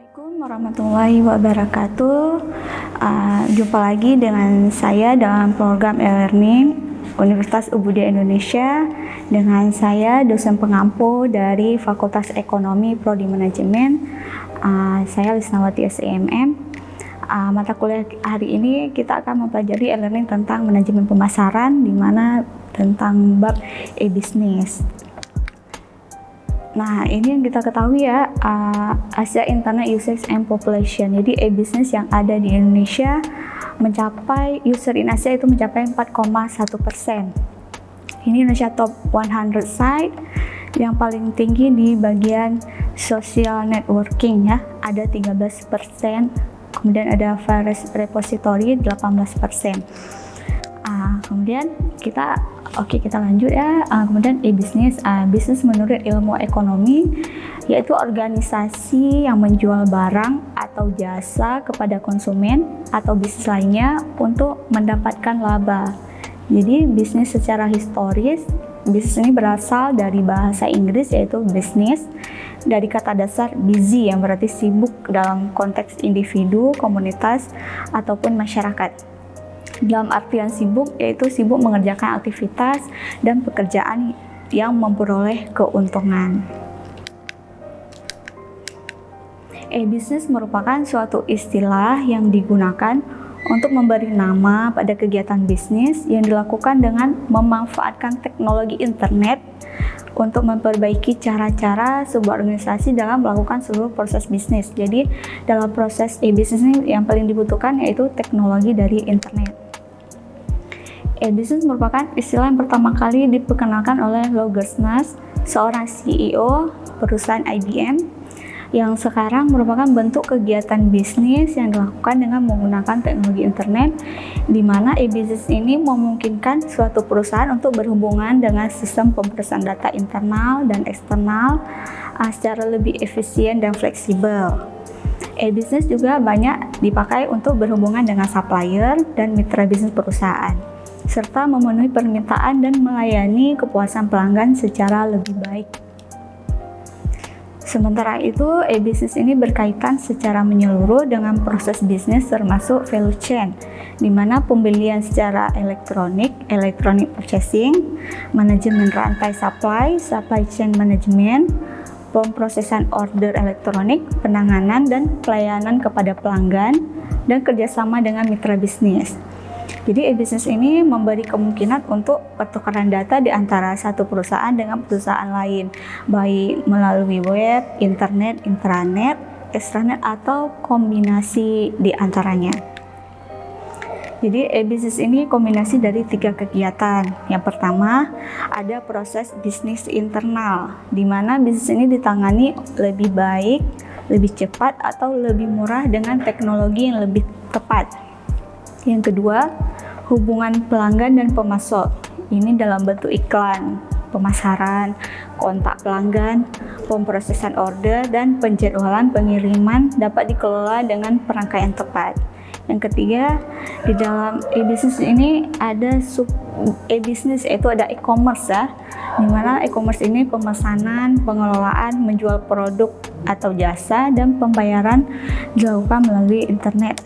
Assalamualaikum warahmatullahi wabarakatuh. Jumpa lagi dengan saya dalam program e-learning Universitas Ubudiyah Indonesia. Dengan saya dosen pengampu dari Fakultas Ekonomi Prodi Manajemen. Saya Lisnawati SEMM. Mata kuliah hari ini kita akan mempelajari e-learning tentang manajemen pemasaran, di mana tentang bab e-business. Nah, ini yang kita ketahui ya, Asia Internet Usage and Population. Jadi e-business yang ada di Indonesia mencapai, user in Asia itu mencapai 4,1%. Ini Indonesia top 100 site yang paling tinggi di bagian social networking ya, ada 13%. Kemudian ada virus repository 18%. Kemudian kita lanjut ya. Kemudian e-business, bisnis menurut ilmu ekonomi yaitu organisasi yang menjual barang atau jasa kepada konsumen atau bisnis lainnya untuk mendapatkan laba. Jadi bisnis secara historis, bisnis ini berasal dari bahasa Inggris yaitu business, dari kata dasar busy yang berarti sibuk dalam konteks individu, komunitas ataupun masyarakat. Dalam artian sibuk, yaitu sibuk mengerjakan aktivitas dan pekerjaan yang memperoleh keuntungan. E-business merupakan suatu istilah yang digunakan untuk memberi nama pada kegiatan bisnis yang dilakukan dengan memanfaatkan teknologi internet untuk memperbaiki cara-cara sebuah organisasi dalam melakukan seluruh proses bisnis. Jadi, dalam proses e-business ini yang paling dibutuhkan yaitu teknologi dari internet. E-business merupakan istilah yang pertama kali diperkenalkan oleh Lou Gerstner, seorang CEO perusahaan IBM, yang sekarang merupakan bentuk kegiatan bisnis yang dilakukan dengan menggunakan teknologi internet, di mana e-business ini memungkinkan suatu perusahaan untuk berhubungan dengan sistem pemrosesan data internal dan eksternal secara lebih efisien dan fleksibel. E-business juga banyak dipakai untuk berhubungan dengan supplier dan mitra bisnis perusahaan, serta memenuhi permintaan dan melayani kepuasan pelanggan secara lebih baik. Sementara itu, e-business ini berkaitan secara menyeluruh dengan proses bisnis termasuk value chain, di mana pembelian secara electronic purchasing, manajemen rantai supply chain management, pemrosesan order elektronik, penanganan dan pelayanan kepada pelanggan, dan kerjasama dengan mitra bisnis. Jadi e-business ini memberi kemungkinan untuk pertukaran data di antara satu perusahaan dengan perusahaan lain, baik melalui web, internet, intranet, extranet, atau kombinasi di antaranya. Jadi e-business ini kombinasi dari 3 kegiatan. Yang pertama, ada proses bisnis internal, di mana bisnis ini ditangani lebih baik, lebih cepat, atau lebih murah dengan teknologi yang lebih tepat. Yang kedua, hubungan pelanggan dan pemasok. Ini dalam bentuk iklan, pemasaran, kontak pelanggan, pemrosesan order, dan penjadwalan pengiriman dapat dikelola dengan perangkat yang tepat. Yang ketiga, di dalam e-business ini ada sub e-business, yaitu ada e-commerce ya, di mana e-commerce ini pemesanan, pengelolaan, menjual produk atau jasa, dan pembayaran dilakukan melalui internet.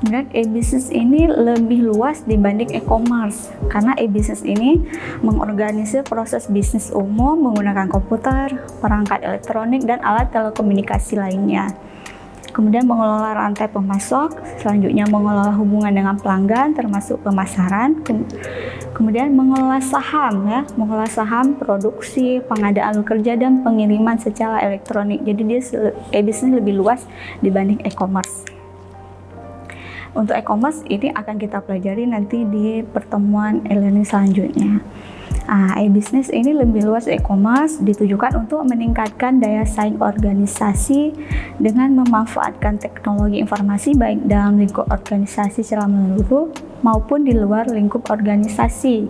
Dan e-business ini lebih luas dibanding e-commerce karena e-business ini mengorganisir proses bisnis umum menggunakan komputer, perangkat elektronik, dan alat telekomunikasi lainnya. Kemudian mengelola rantai pemasok, selanjutnya mengelola hubungan dengan pelanggan termasuk pemasaran, kemudian mengelola saham produksi, pengadaan kerja, dan pengiriman secara elektronik. Jadi e-business lebih luas dibanding e-commerce. Untuk e-commerce ini akan kita pelajari nanti di pertemuan e-learning selanjutnya. E-business ini lebih luas e-commerce ditujukan untuk meningkatkan daya saing organisasi dengan memanfaatkan teknologi informasi baik dalam lingkup organisasi secara menyeluruh maupun di luar lingkup organisasi.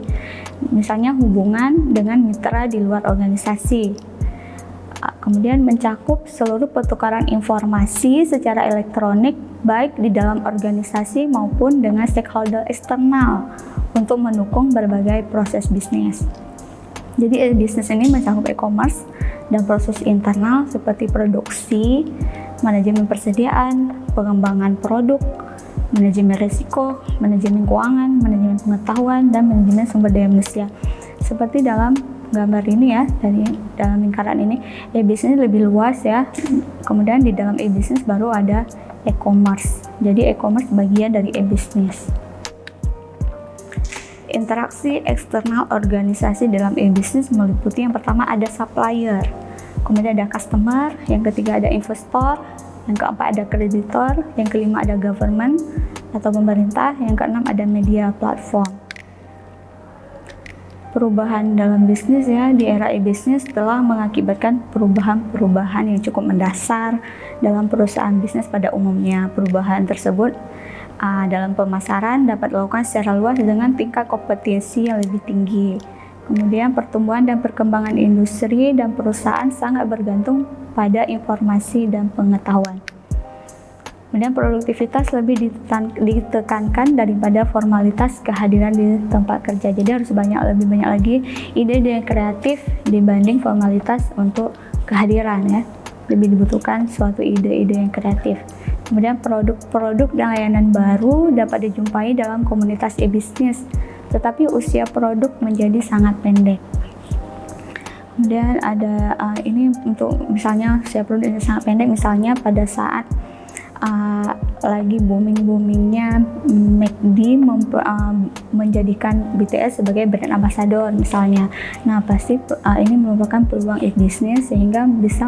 Misalnya hubungan dengan mitra di luar organisasi. Kemudian mencakup seluruh pertukaran informasi secara elektronik baik di dalam organisasi maupun dengan stakeholder eksternal untuk mendukung berbagai proses bisnis. Jadi e-business ini mencakup e-commerce dan proses internal seperti produksi, manajemen persediaan, pengembangan produk, manajemen risiko, manajemen keuangan, manajemen pengetahuan, dan manajemen sumber daya manusia. Seperti dalam gambar ini ya, dari dalam lingkaran ini, e-business lebih luas ya. Kemudian di dalam e-business baru ada e-commerce. Jadi e-commerce bagian dari e-business. Interaksi eksternal organisasi dalam e-business meliputi yang pertama ada supplier, kemudian ada customer, yang ketiga ada investor, yang keempat ada kreditor, yang kelima ada government atau pemerintah, yang keenam ada media platform. Perubahan dalam bisnis ya, di era e-bisnis telah mengakibatkan perubahan-perubahan yang cukup mendasar dalam perusahaan bisnis pada umumnya. Perubahan tersebut dalam pemasaran dapat dilakukan secara luas dengan tingkat kompetisi yang lebih tinggi. Kemudian pertumbuhan dan perkembangan industri dan perusahaan sangat bergantung pada informasi dan pengetahuan. Kemudian produktivitas lebih ditekankan daripada formalitas kehadiran di tempat kerja. Jadi harus lebih banyak lagi ide-ide yang kreatif dibanding formalitas untuk kehadiran ya. Lebih dibutuhkan suatu ide-ide yang kreatif. Kemudian produk-produk dan layanan baru dapat dijumpai dalam komunitas e-bisnis, tetapi usia produk menjadi sangat pendek. Kemudian ada ini untuk misalnya usia produk yang sangat pendek, misalnya pada saat lagi booming-boomingnya McD menjadikan BTS sebagai brand ambassador misalnya. Nah pasti ini merupakan peluang e-bisnis sehingga bisa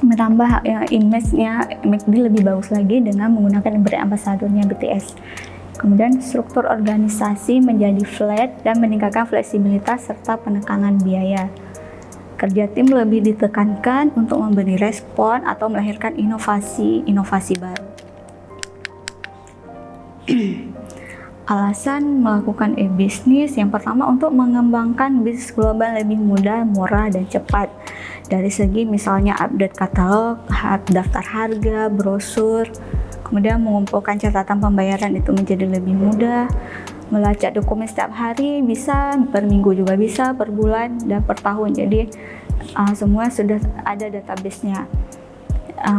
menambah image-nya McD lebih bagus lagi dengan menggunakan brand ambassador-nya BTS. Kemudian struktur organisasi menjadi flat dan meningkatkan fleksibilitas serta penekanan biaya. Kerja tim lebih ditekankan untuk memberi respon atau melahirkan inovasi baru. Alasan melakukan e-bisnis yang pertama untuk mengembangkan bisnis global lebih mudah, murah, dan cepat. Dari segi misalnya update katalog, daftar harga, brosur, kemudian mengumpulkan catatan pembayaran itu menjadi lebih mudah, melacak dokumen setiap hari bisa, per minggu juga bisa, per bulan, dan per tahun. Jadi semua sudah ada database-nya.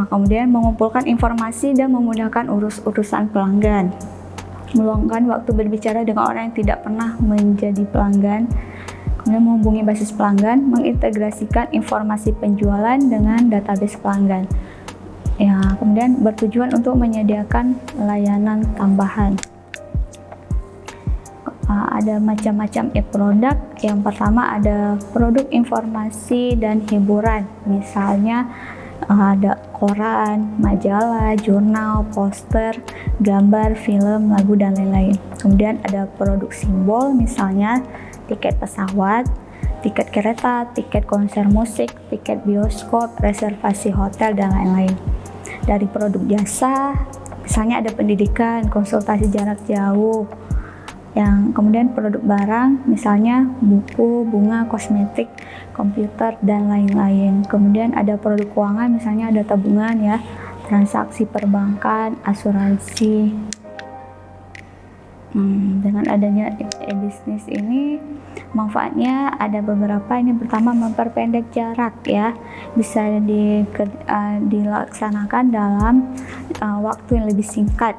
Kemudian mengumpulkan informasi dan memudahkan urusan pelanggan. Meluangkan waktu berbicara dengan orang yang tidak pernah menjadi pelanggan, kemudian menghubungi basis pelanggan, mengintegrasikan informasi penjualan dengan database pelanggan. Ya, kemudian bertujuan untuk menyediakan layanan tambahan. Ada macam-macam e-produk. Yang pertama ada produk informasi dan hiburan, misalnya ada koran, majalah, jurnal, poster, gambar, film, lagu, dan lain-lain. Kemudian ada produk simbol, misalnya tiket pesawat, tiket kereta, tiket konser musik, tiket bioskop, reservasi hotel, dan lain-lain. Dari produk jasa, misalnya ada pendidikan, konsultasi jarak jauh. Yang kemudian produk barang, misalnya buku, bunga, kosmetik, komputer, dan lain-lain. Kemudian ada produk keuangan, misalnya ada tabungan ya, transaksi perbankan, asuransi. Dengan adanya e-bisnis ini, manfaatnya ada beberapa. Ini pertama memperpendek jarak ya, bisa dilaksanakan dalam waktu yang lebih singkat.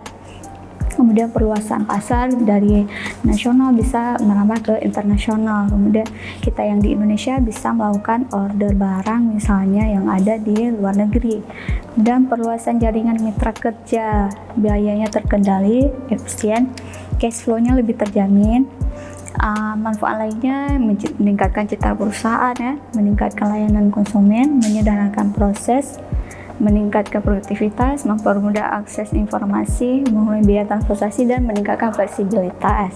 Kemudian perluasan pasar dari nasional bisa merambah ke internasional. Kemudian kita yang di Indonesia bisa melakukan order barang misalnya yang ada di luar negeri. Kemudian perluasan jaringan mitra kerja, biayanya terkendali, efisien, cash flow-nya lebih terjamin. Manfaat lainnya meningkatkan citra perusahaan ya, meningkatkan layanan konsumen, menyederhanakan proses, meningkatkan produktivitas, mempermudah akses informasi, mengurangi biaya transportasi, dan meningkatkan fleksibilitas.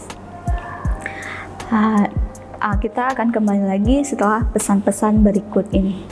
Kita akan kembali lagi setelah pesan-pesan berikut ini.